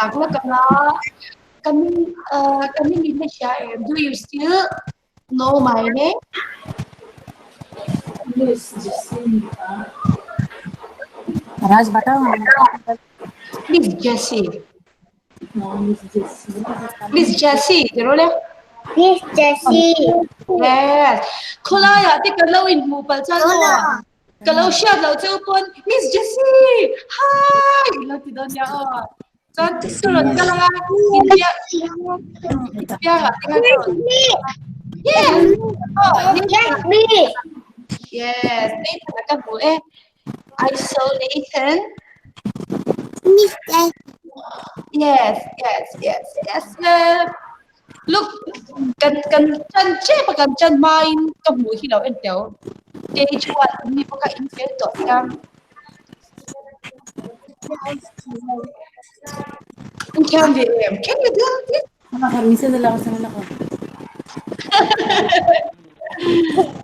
Aku kena kami Indonesia. Do you still know my name? Raj बताओ Miss Jessie. Miss Jessie. Miss Jessie, you know Miss Jessie. Yes. Khula ya ti kalau in mu pal chal no. Kalau siya lau chau pon Miss Jessie. Hi. Lo ti don ya. Chan turun ka lang India. India ka tinga turun. Yes. Oh, Yes, me. yes. Nathan ka bu I saw Nathan. Miss Jessie. Yes, yes, yes, yes. Look, kan chan che pa kan chan main ka bu hi lo en teo. KG-1 ni pa ka in fail to yang. Can you do it? Minsan na lang sa ako.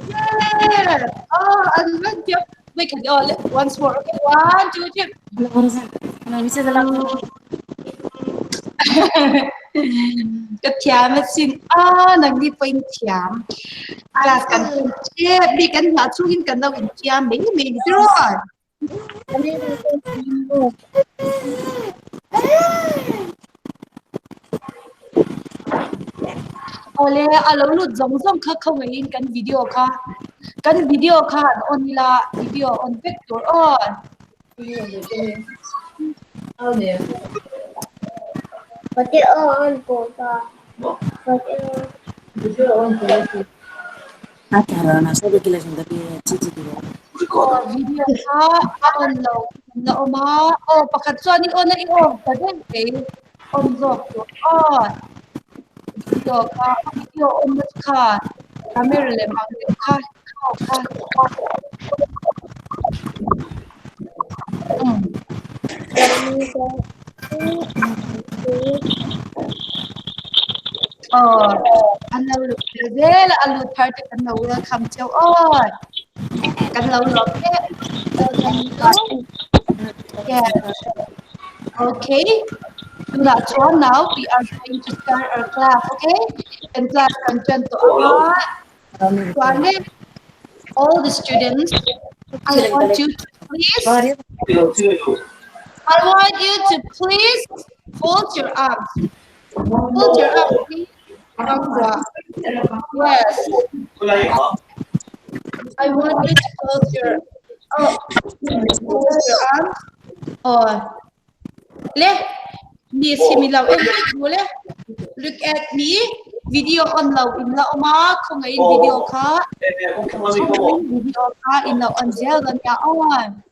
Yes. Oh, I love you. Wait, once more. Okay, 1, 2, 3. Minsan na lang. Cái thiam mà xin nang đi point thiam class kan che bi kan ha chu hin kan đâu in thiam mình rồi ole alo lu zong zong kha không in kan video kha on la video on vector on Có chữ ơn của ta. Có chữ Acara na sabi kila siyang gabi chichi diba. video kha on lo ma pakat so ni on na i on pa den on zok on video on kha camera le mang kha anh lâu được dễ là anh lâu thay cho anh lâu welcome châu ơi anh lâu lắm yeah okay so that's all now we are going to start our class okay and class content to all the students I want you to please hold your arms please. Yes. I want you to close your arms. Look at me. Video on low in low ma không ai video kha. Video kha in low on gel dan ya on.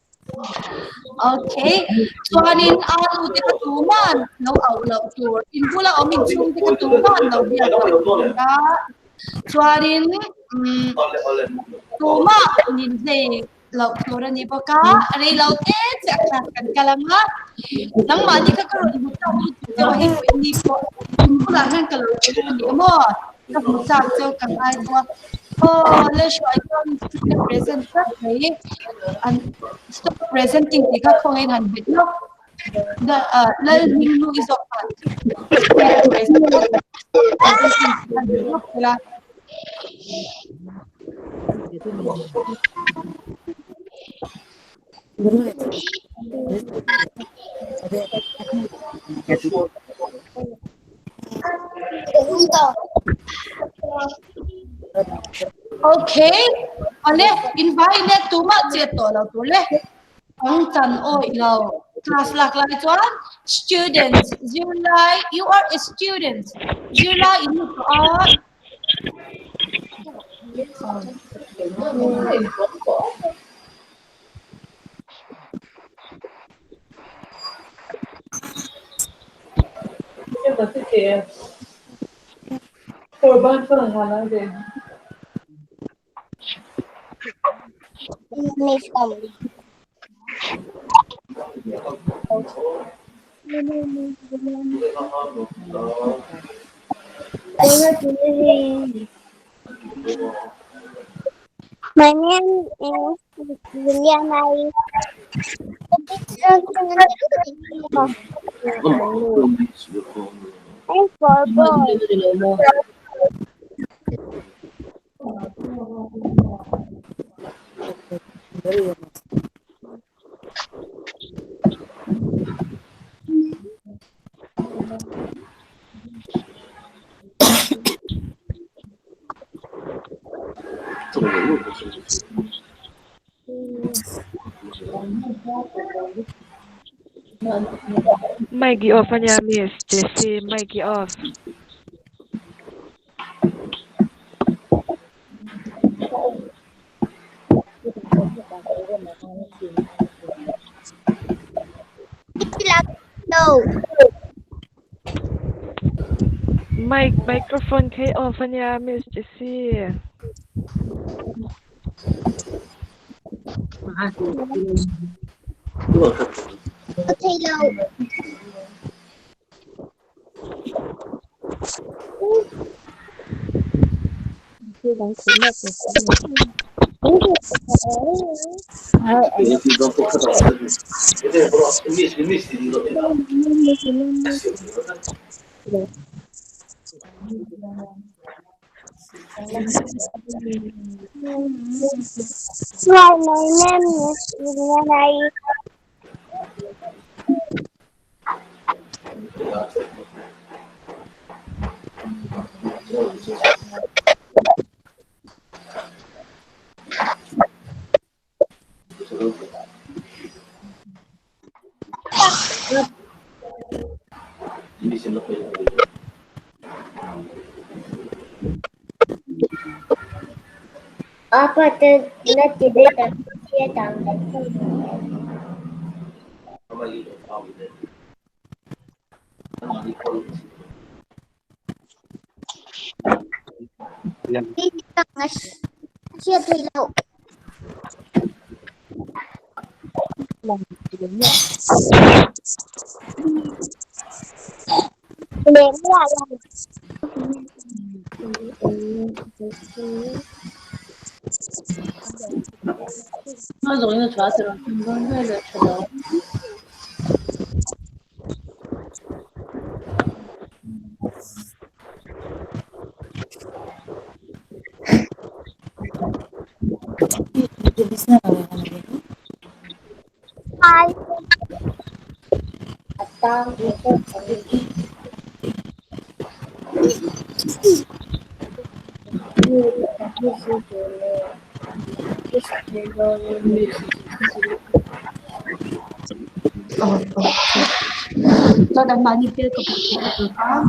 Okay. Chuanin alu te katuman no au lo tur in bula o min chung te katuman no bia da. Chuanin tuma nin ze lo tur ni boka re lo te cha kan kalanga nang ma ni ka ko ni ta ni te wa he ni ko in bula han ka lo ni mo ka mu sa cho kan ai to let's try to present and stop presenting the coin and bit no the learning no is of okay ole invite tu ma che to lo tu le ong chan oi lo class lak lai chuan students you are a student July in are Korban falan hala değil. Miss family. My name is William. I'm for boy. Mikey off niya, Miss Jessie. Mikey off. No. Microphone kay off niya, Miss Jessie. Potato. Why my name is Renai? Apa tu nak jadi tak dia tanggal. Dia tanggal siapa tahu. Lemah lah. 나 저기는 좋아하더라. 건강해야 쳐요. 이게 비슷한 거 하는 거. Ay. Atang itu. Cho đang bao nhiêu tiêu cực được có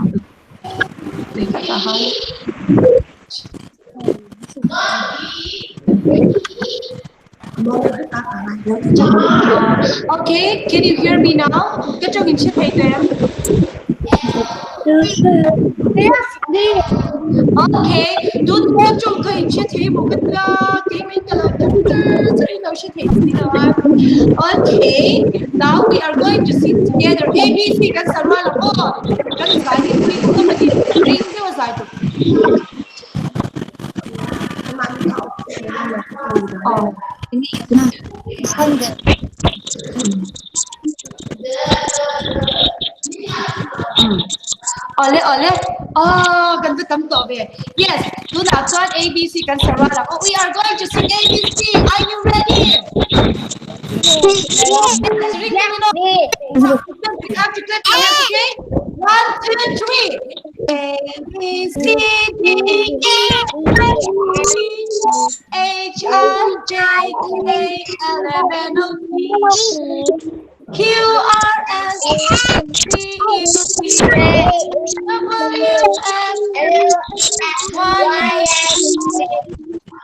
để cả hai. Okay, can you hear me now? Cái trong hình chiếc thầy em. Okay, đúng có trong cái hình chiếc thầy một cái mình cái là cái đầu chiếc thầy gì đó. Okay, now we are going to sit together. A, B, C, kan sarwa lang po. Kan zai ni tui ko ma di ring ke wa zai tu. Oh, ini sande. Ole ole. Oh, kan tu tam to be. Yes, tu na chuan A, B, C kan sarwa lang. Oh, we are going to sing A, B, C. Are you ready? Yes, ring the bell. We have to clap your hands, okay? 1, 2, 3. A, B, C, D, E, F, G, H, I, J, K, L, M, N, O, P, Q, R, S, T, U, V, W, X, Y, Z.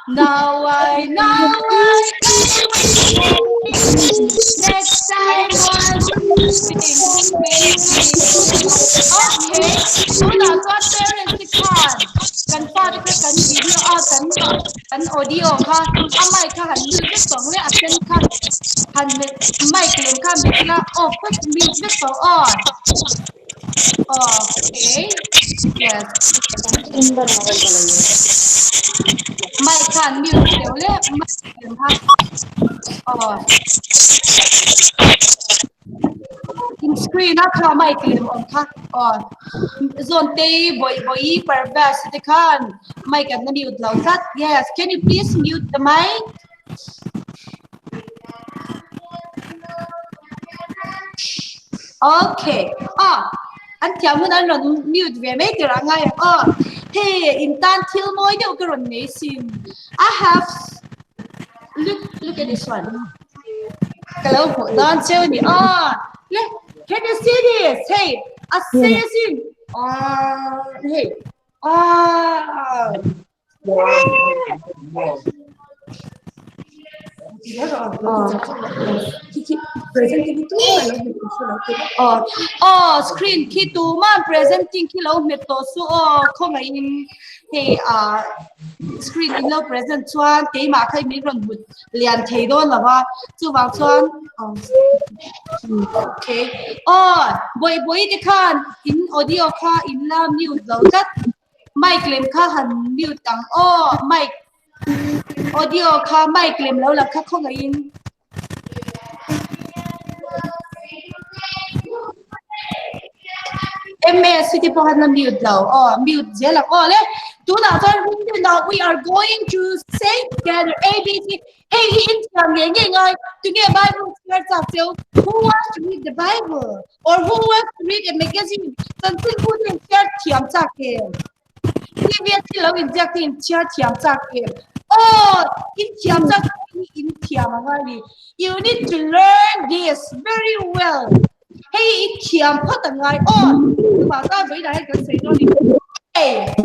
Now I know. Next time one thing okay, so now got parents to kan father kan video kan audio ka amai ka han music song le action ka han mic lem ka mix la off put music song on. Okay, yes. Mic kan music le mic lem ka on. in screen na kha mai klem on kha on zone te boy per bas te khan mai kan na mute lau chat yes can you please mute the mic okay anh chào mừng anh rồi mute về mấy cái rằng ngay hey in tan thiếu mối đâu cái rồi nấy xin I have look at this one kalau dan cewek ni can you see this hey I say this hey screen khi tu man presenting khi lâu met to su không ai in hey screen in lâu present chuan cái mà khai mi ron bút liền thấy đó là wa chu wang chuan okay boy đi khan in audio kha in la mute lo kat mic lem kha han mute tang mic audio kha mic lem lo la kha không ai in MS City Pohan na mute daw. Mute sila. Le. Now we are going to say together ABC. Hey, Bible who wants to read the Bible? Or who wants to read a magazine? Something who can share tiam chakim. Previously, love in share tiam chakim. In tiam chakim, in tiam angari. You need to learn this very well. Hey, tiam put the guy on. Mà ta với đại cái gì đó đi. Hey.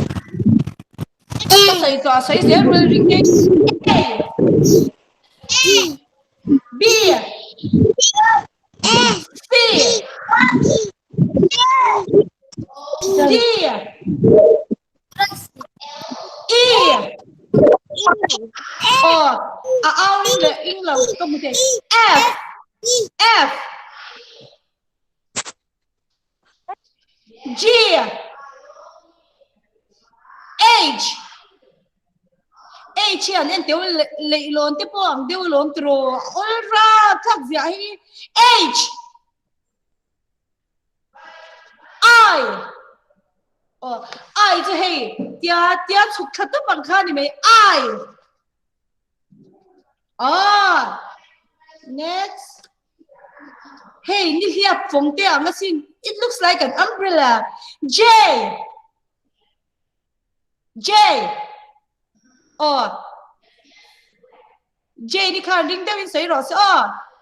Cái gì sẽ really get. A. B. C. D. E. Ao là English công nghệ. F. F. G. H. H nên tiêu lệ lộn tiếp bằng tiêu lộn trồ ôi ra các gì H. I. I chứ hey tia chụp khát tiếp bằng khá đi mấy I. Next. Hey, ni hiệp phồng tia mà xin. It looks like an umbrella. J. J. J đi khăn ring in sấy rồi.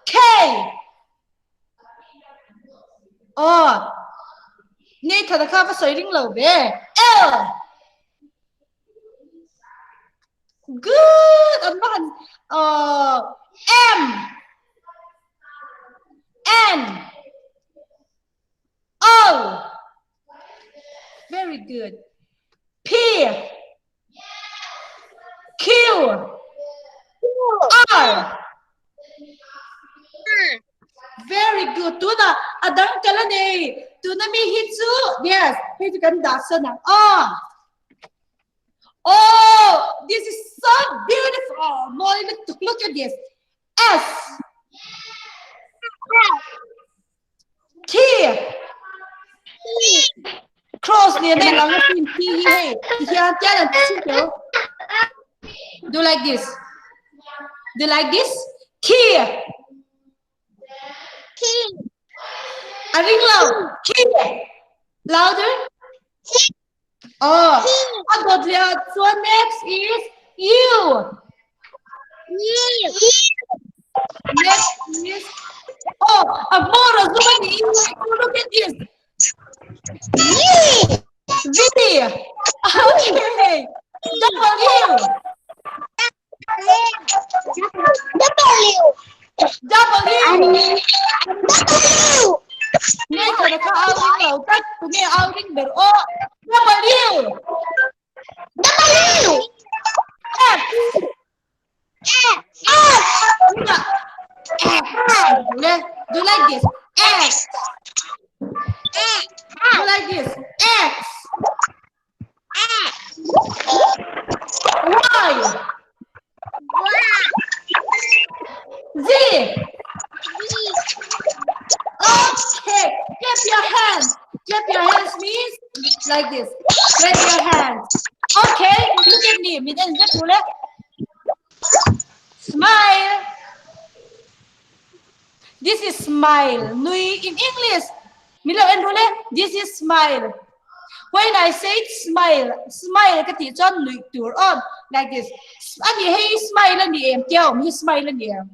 K. Nè thật là khá phải sấy ring lầu về. L. Good. Anh bắt M. N. O. Very good. P. Q. R. Very good. Tuna adang kala ne. Tuna mi hitsu. Yes. Hey, you can dance na. This is so beautiful. Boy, look at this. S. T. Cross near the long T. Hey, do like this. Do like this. T. A ring loud. T. Louder. I got the so next is U. Next is a more of look at this. V. Okay. W. Nghe thầy có ao ring đầu cách, tôi nghe ao ring bể W. F. Do like this. X. Do like this. X. Y. Z. Clap your hands means like this. Clap your hands. Okay, look at me. Mình rất thú lắm. Smile. This is smile. Nui in English. Mình lo anh thú lắm. This is smile. When I say smile, smile cái tiếng cho nui tour on like this. Anh gì hay smile lên đi em tiêu, mình smile lên đi em.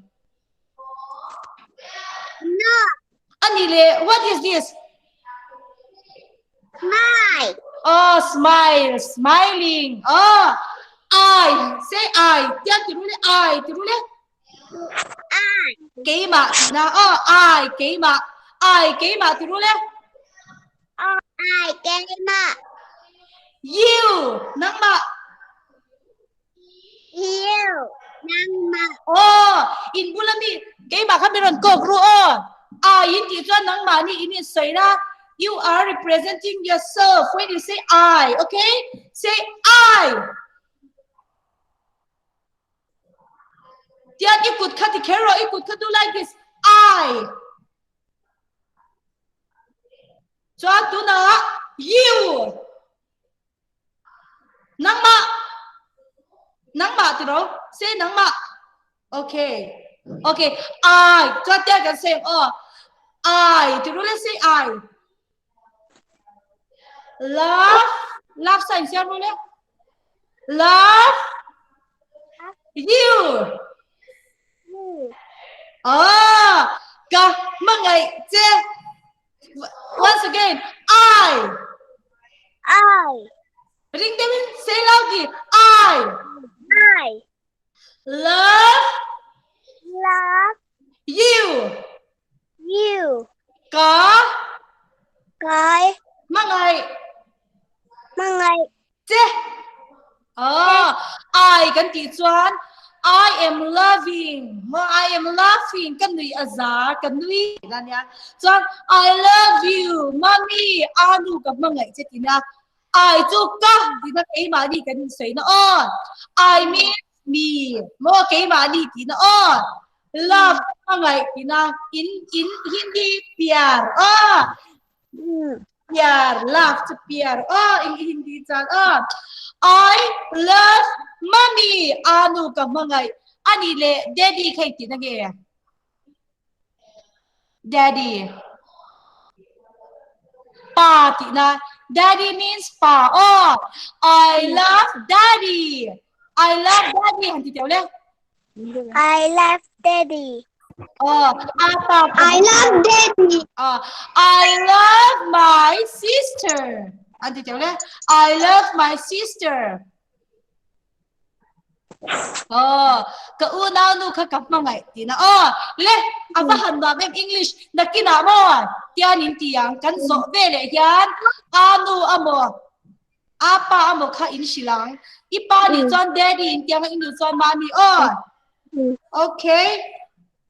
No. Anh gì lệ, what is this? Smile. Oh, smile, smiling. Oh, I say I. Tiếng tiếng luôn I, tiếng luôn. I. Kỹ mà na. Oh, I kỹ mà. I kỹ mà tiếng luôn. I came up. You nang ma. You. Number. Oh, in bulami kỹ mà kami ron kok ru on. I in ti chuan nang ma ni in soi na. You are representing yourself when you say I, okay? Say I. Tian you could cut the carrot, you could do like this. I. So tu na you. Nang ma tu đâu? Say nang ma. Okay. Okay. I. Cho tia can say oh. I. Tu đâu say I. Love sign sao luôn đấy. Love you. Cả mọi người chơi. Once again, I. Ring them in, say loudly. I. Love you. You. Cả Cái. mọi người Mga. chơi. I cần tí chuan. I am loving. I am laughing. Kan nui azar, kan nui lan ya. Chuan I love you, mommy. Anu ka mangai che tina. I chu ka tina ke ma ni kan sei na on. I miss me. Mo ke ma ni tina on. Love mangai tina in Hindi pyar. Pyar, love to pyar. In Hindi chan. I love mommy. Anu ka mangai. Ani le daddy kay tinage. Daddy. Pa tina. Daddy means pa. I love daddy. I love daddy. Hanti tiawle. I love daddy. Apa. I love daddy. I love my sister. Hanti tiawle. I love my sister. Kauna nu ka kap mangai tina. Le ava handa mem English nakina mo. Tianin tiang kan so vele yan. Anu amo. Apa amo ka in silang. Ipa ni John daddy in tiang in John mommy. Okay.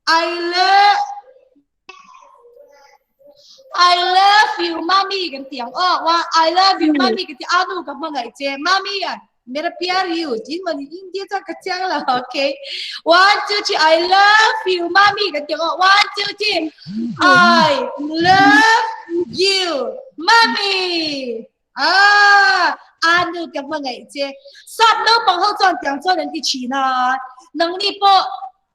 I love you mommy kan tiang. I love you mommy kan tiang anu ka mangai che mommy ya. मेरा प्यार you Jin money India चा कच्चा ला okay 1 2 3 I love you mommy kan tiang 1 2 3 I love you mommy anu ka mangai che sat no pang ho chon tiang chon an ti china nang ni po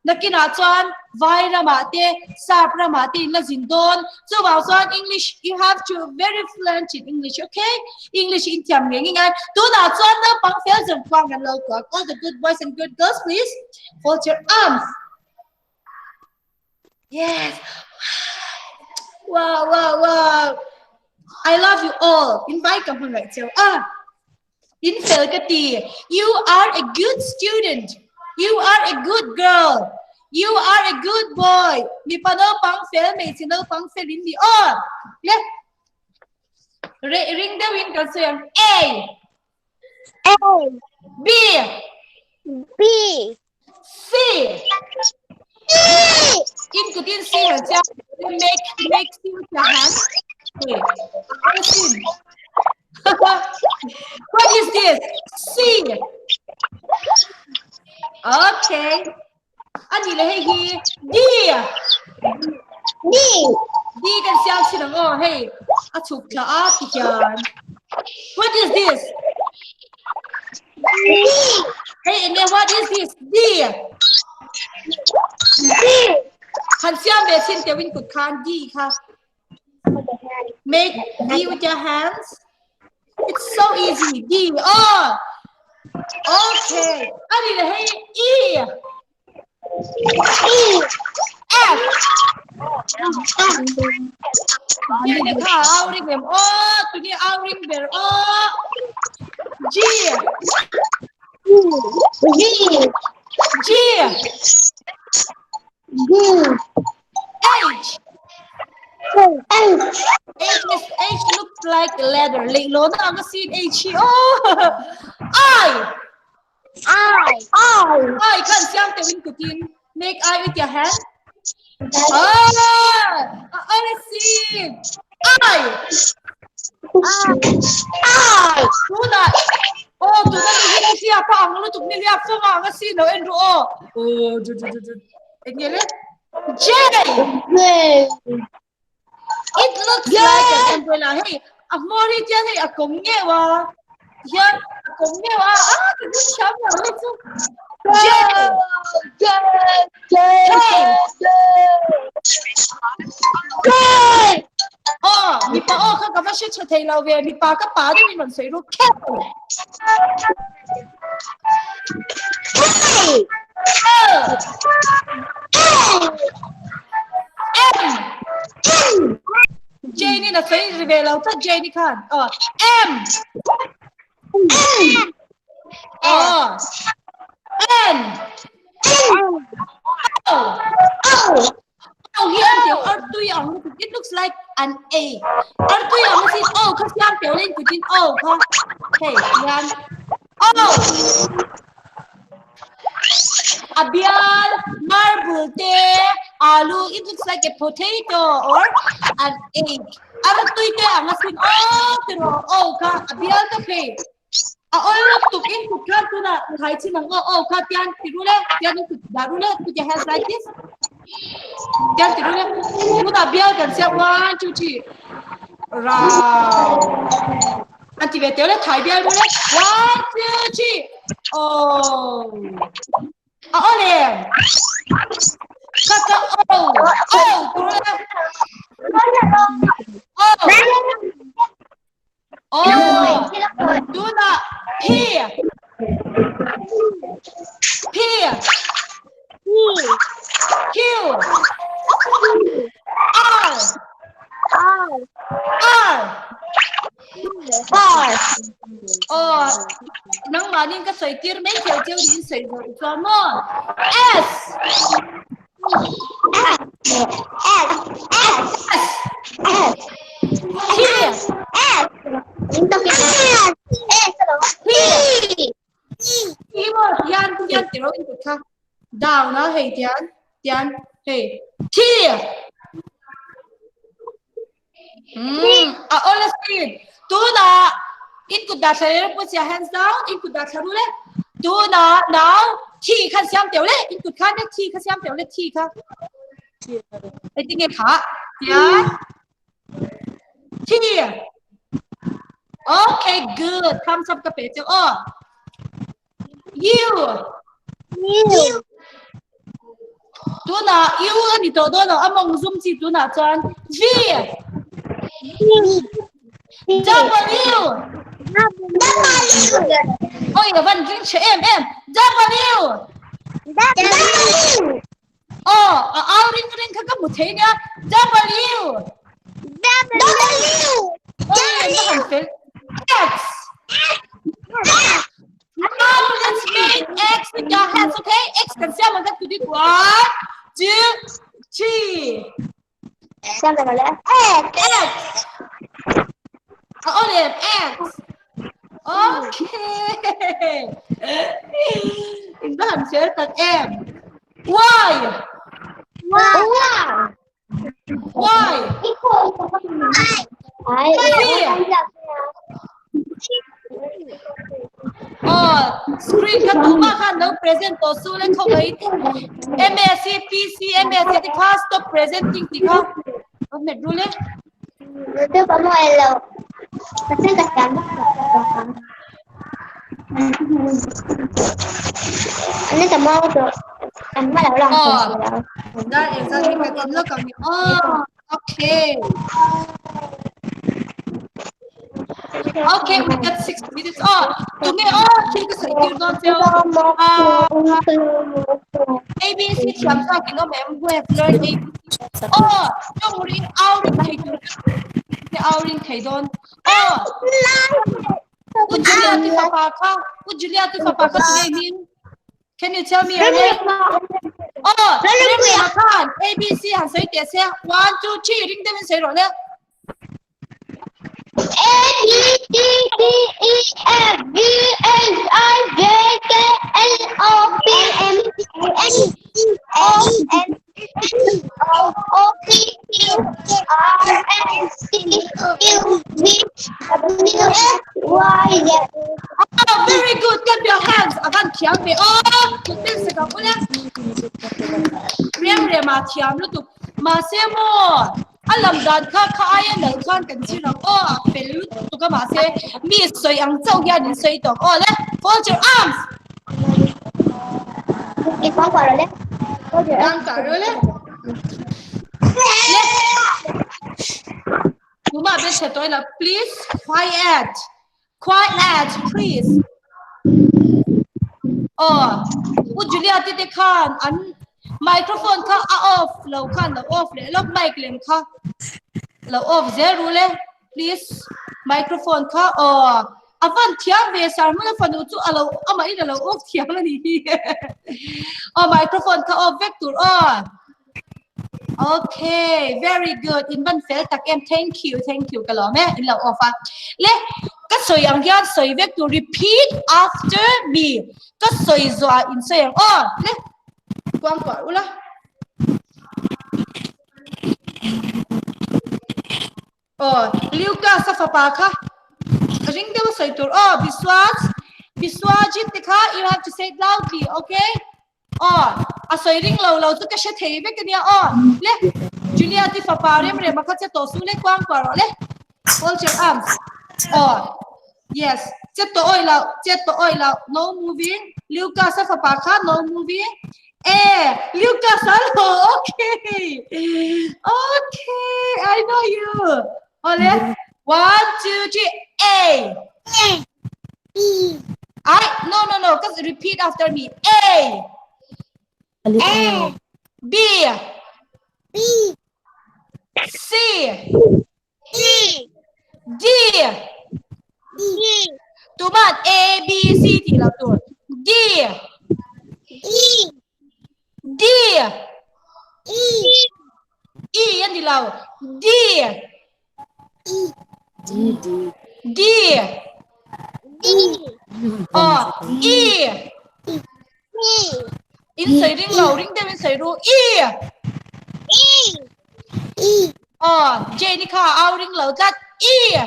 nakina chuan vai ramate sap ramate la jindon so wa chuan English you have to very fluent in English, okay? English in tiam ngai ngai tu na chuan na pang fel jong kwang kan lo ko all the good boys and good girls please fold your arms. Yes. Wow. I love you all. Invite ka mangai cheu in fel ka ti you are a good student. You are a good girl. You are a good boy. Mi pano pang fel me sino pang felin di le ring the win kan sayang A B C in kutin C ha cha make C with your hand. What is this? C. Okay. Ani le hey D kan siang sinang hey. Achuk sa atiyan. What is this? Hey, Ine, what is this? D. Kan siam be sin te win kut khan D ka. Make D with your hands. It's so easy. D. Oh. Okay. Ani le hey E. F. Ini ka auring bem. Oh, tu ni auring ber. Oh. G. G. H. H looks like a letter. Like lo na ang sin H. Oh. I. I kan siam te win kutin. Make I with your hand. I see. I. Do that. Oh, do that. Ini siapa? Ang lu tu ni lihat semua ang sin lo enro. Oh, do. Ini le. J. It looks like an umbrella. Hey, amori dia hey akong ngewa. Yan akong ngewa. Itu siapa? Itu J. Oh, mi pa oh ka ba siya thei lao ve mi pa ka pa de mi man sei ro ke. J ni na sei ve lao ta J ni kan. M. N. Oh, here it looks like an A. Oh, kasi ang piolin ko din O, ha? Okay, yan. Oh! Abial, marble, alu, it looks like a potato or an egg. Artoy te ang asin O, pero O ka, abial ka pe. Look, tukin, tukar to na, kahit sinang O, ka, tiyan, tirule, tiyan, darule, put your hands like this. Tiyan, tirule, muna abial kan siya, 1, 2, 3. Round. Anti bete ole thai bial ole 1 2 3. Oh. Ole. Kaka oh. Oh. Do not here. Here. Q. R. Oh, nang manin ka sai tir mai khel cheu din sai zo cho mo. S. Here. Yan tiro in ka. Down na hey tian hey. Here. All speed. Do na. In could that put your hands down. In could that do na now. T can siam tiểu le. In could can T can siam tiểu le T ka. I think it hot. Yeah. T. Okay, good. Thumbs up ka pe. Oh. U. Do na U ani to do na among zoom chi do na chan. V. W. Oh, you want drink M. W. Oh, ring ka một thế nhá. W. X. Now let's make X with your hands, okay? X can say mình cứ đi 1 2 3. Xem rồi lẽ. X. Olive, X. Okay. Chúng ta làm sẽ tận em. Y. Screen ka tuma ka no present to su le không ấy. MSc PC MSc thì class stop presenting thì không. Mệt luôn đấy. Tôi có một Kasi kasama ano sa mga ito? Ang malalang Oh, sila. that is that we can look at me. Oh, okay. Okay, we got 6 minutes. Oh, to me, oh, she can say you don't tell. ABC 强化给我们 who have learned ABC. Oh, don't worry, outing thầy tụi outing thầy don. Oh, would Julia to Papaka? Would Julia to Papaka today mean? Can you tell me your name? Oh, name me makan. ABC 係誰寫先 ？1, 2, 3， ring them 誰來咧？ A B C D E F G H I J K L O P M N O N O P Q R S T U V W X Y Z. Oh, very good. Get your hands. Akan tiang be. Oh, kita sekarang boleh. Riang riang mah tiang lu tu. Masih mo. Alam dan kah ayah nak kan sirang. Oh, pelu tu kan masih. Mi sui ang zau ya ni sui dong. Oh, le. Fold your arms. Kita apa le? Yang karo le. Le. Cuma biar cakap lah. Please quiet. Quiet, please. Oh, Julia ti kan an microphone ka off, lo kan lo off le, lo mic lem ka, lo off zero le, please microphone ka oh, avan tiang be sar mo la fanu tu alo ama ina lo off tiang la ni. Oh, microphone ka off vector oh. Okay, very good. In ban fel tak em thank you kalau me in lo off le. Các soi yang gian soi vek to repeat after me. Các soi zoa in soi yang oh le quang quả ula. Oh, liu ka sa fa pa kha. Ring de soi tur oh Biswajit dekha you have to say it loudly, okay? Oh, a soi ring lo tu ka she thei vek nia oh le Julia ti fa pa rem re ma kha che to su le quang quả le. Hold your arms. Oh, yes. Chết tội là no moving. Liu ca sa fa pa kha no moving. Liu ca sa lo. Okay. Okay, I know you. Ole. 1, 2, 3. No. Just repeat after me. A. B. C. D. Tụi bạn A, B, C thì là tuổi D. E anh thì là D. E. In sấy ring lầu ring tên in sấy ru E. J đi khá ao ring lầu tắt E.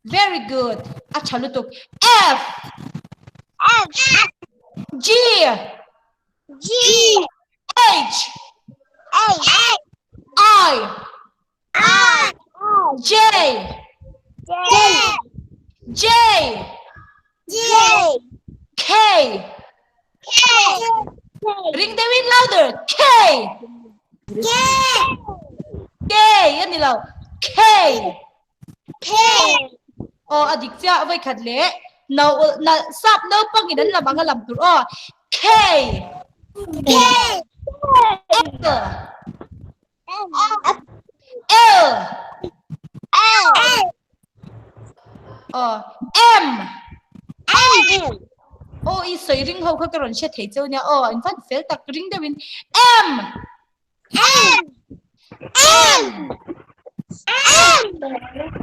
Very good. Acha lu tục F. G. H. I. J. K. Ring the wind louder. K. Yan ni lau. K. Oh, adik sia vai khat le. Now na sap no pang idan la banga lam tur. Oh, K. L. Oh, M. Oh, i soi ring ho kha karon she thei chau nya. Oh, in fact fel tak ring the win. M.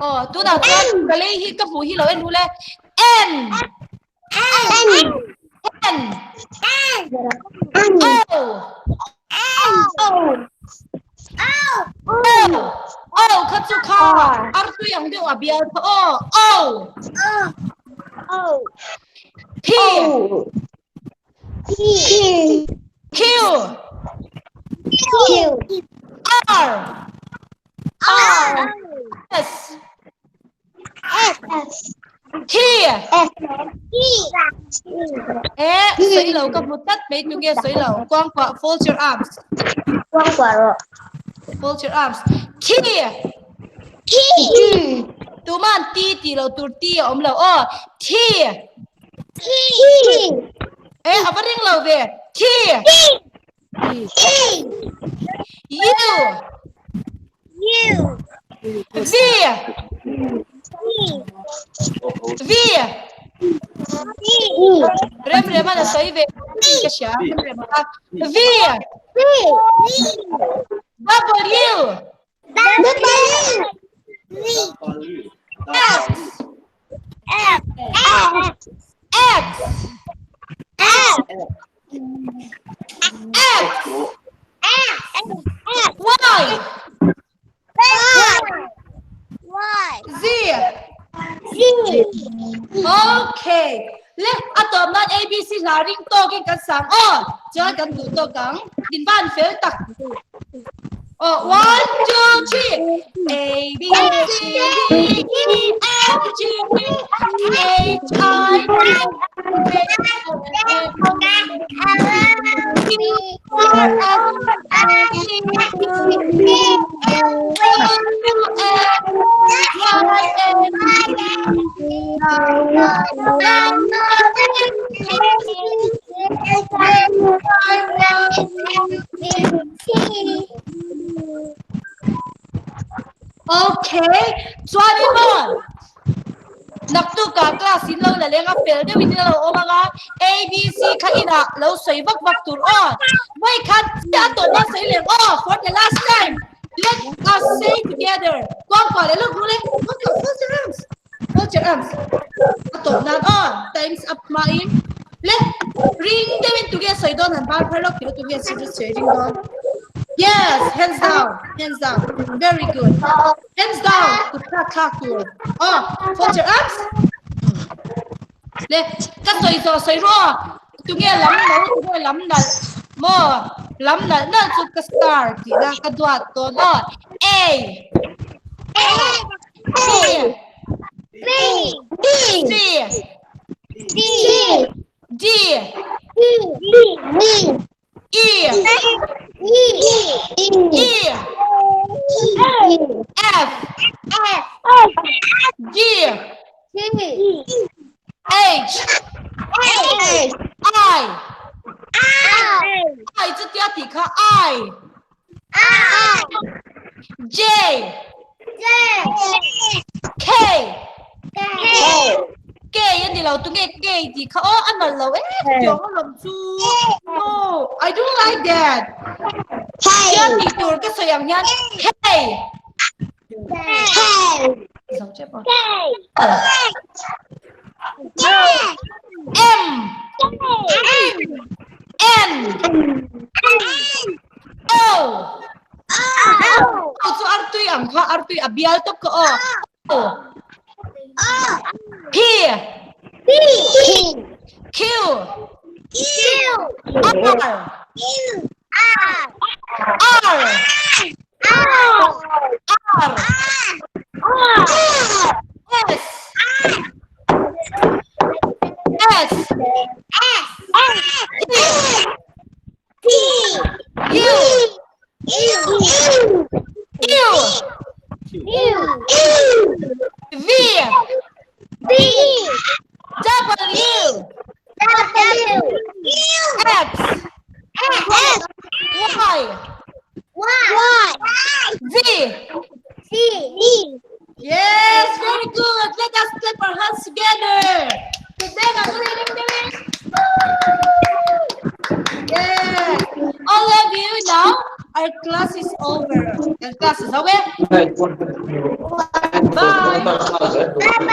Oh, tu nào con cái lấy hi cấp phụ hi lo en le. N. Oh, khát chú kha. Ar tu yang dia abial tho. P. Q. R. S. T. S. Sấy lầu có một tất mấy tụi kia sấy lầu quang quả fold your arms. Quang quả rồi. Fold your arms. T. Tụi man T lầu tụi T lầu T. À bắt riêng lầu về T. U. V. V. Rem là sấy về cái xả V. W. X. Y. Z. Okay. Let atom nan ABC là ring to cái cắn sáng cho cắn tụ to cắn din ban phế tặc 1, 2, 3 A B C D E F G H I Okay, 21. Nắp tu cả class xin lâu là lên ngắp phèo để mình lâu ôm nga A B C khai ina lâu sấy vắc vắc tur Wait khát đã tổ nó sấy liền for the last time. Let us say together. Quang quả lấy lúc lên. Hold your arms. Hold your arms. Tổ nan times up my. Let ring them in together sấy don and bar lock you together just ring don. Yes, hands down. Hands down. Very good. Hands down to clap to. Fold your arms. Nè, các sợi rô. Tụi nghe lắm nấu, tụi nghe lắm là mò, lắm là nó chụp cái star thì là cái đoạt to đó. A. B. C. D. E. F. G. H. I 这点底看 I. J. K. K yên thì lâu tôi nghe K thì khó ăn là lâu chỗ nó làm chú. No, I don't like that. Chết thì tôi cái sợi ẩm nhăn K. Giống chết rồi. M. N. O. So artui ang ha artui abial top ko P. Q. R. S. Yes, very good. Let us clap our hands together. Yes. All of you now, our class is over. Our class is over. Bye.